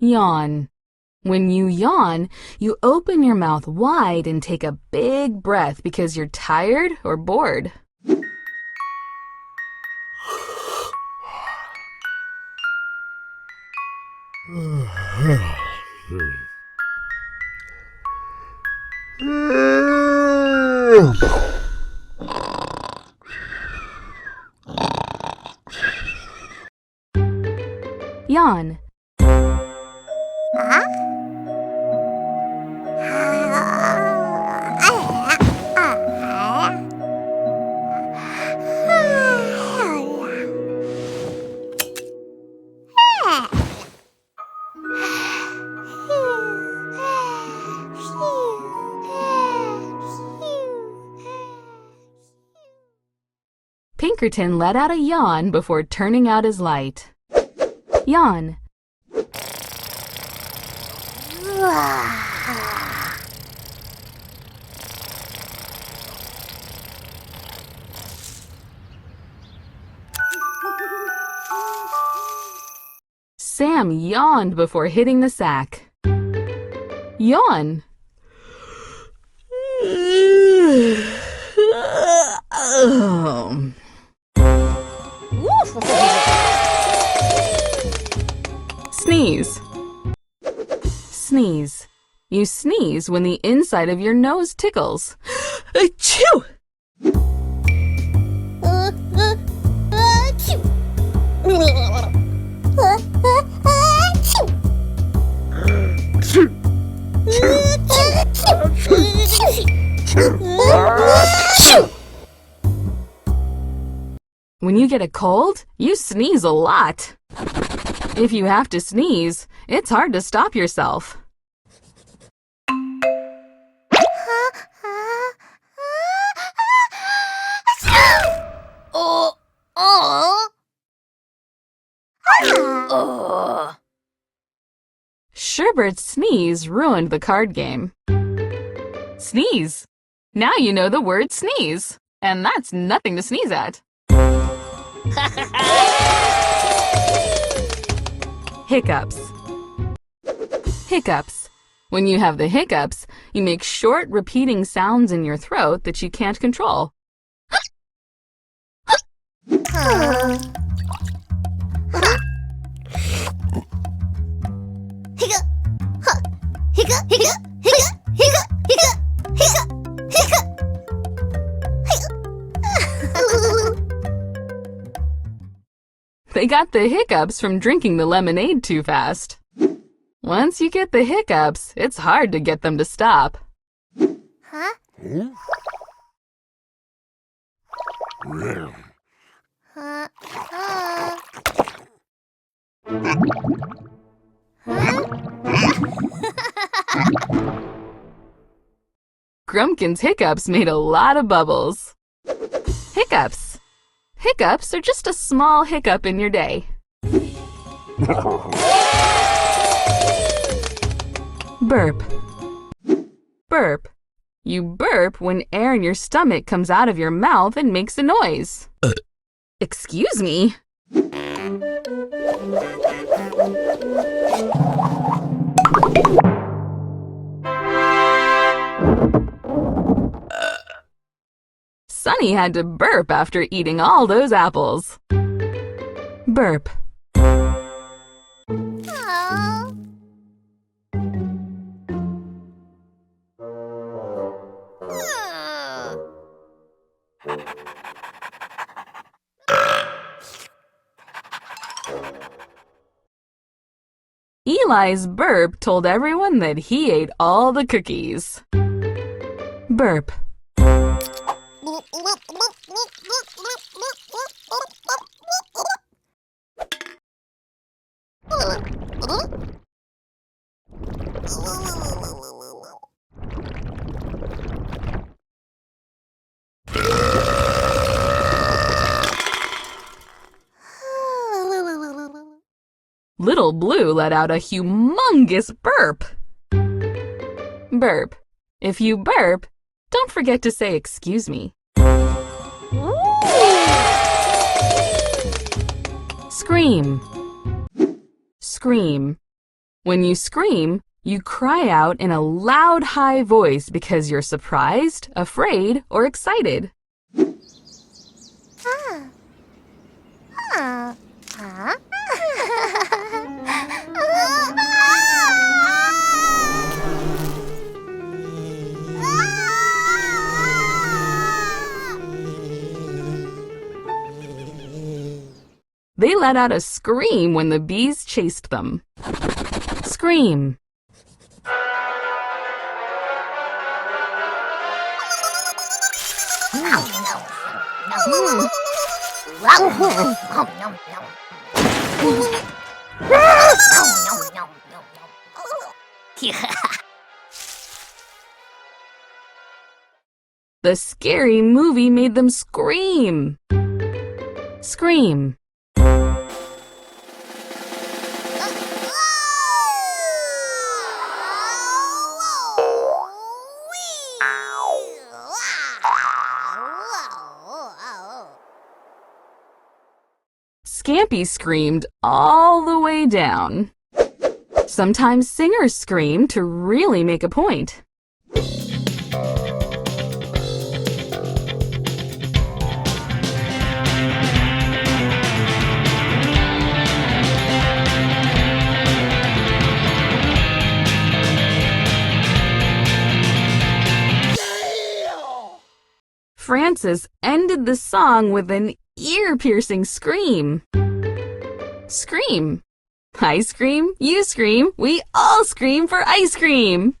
Yawn. When you yawn, you open your mouth wide and take a big breath because you're tired or bored. Yawn. Pinkerton let out a yawn before turning out his light. Yawn. Sam yawned before hitting the sack. Yawn. Sneeze. Sneeze. You sneeze when the inside of your nose tickles. Achoo! When you get a cold, you sneeze a lot. If you have to sneeze, it's hard to stop yourself. Sherbert's sneeze ruined the card game. Sneeze. Now you know the word sneeze, and that's nothing to sneeze at. Hiccups. Hiccups. When you have the hiccups, you make short, repeating sounds in your throat that you can't control. They got the hiccups from drinking the lemonade too fast. Once you get the hiccups, it's hard to get them to stop. Grumpkin's hiccups made a lot of bubbles. Hiccups. Hiccups are just a small hiccup in your day. Burp. Burp. You burp when air in your stomach comes out of your mouth and makes a noise. Excuse me? Sunny had to burp after eating all those apples. Burp. Eli's burp told everyone that he ate all the cookies. Burp. Little Blue let out a humongous burp. Burp. If you burp, don't forget to say excuse me. Scream. Scream. When you scream, you cry out in a loud, high voice because you're surprised, afraid, or excited. They let out a scream when the bees chased them. Scream. The scary movie made them scream. Scream. Scampy screamed all the way down. Sometimes singers scream to really make a point. Francis ended the song with an ear-piercing scream. Scream. I scream, you scream, we all scream for ice cream.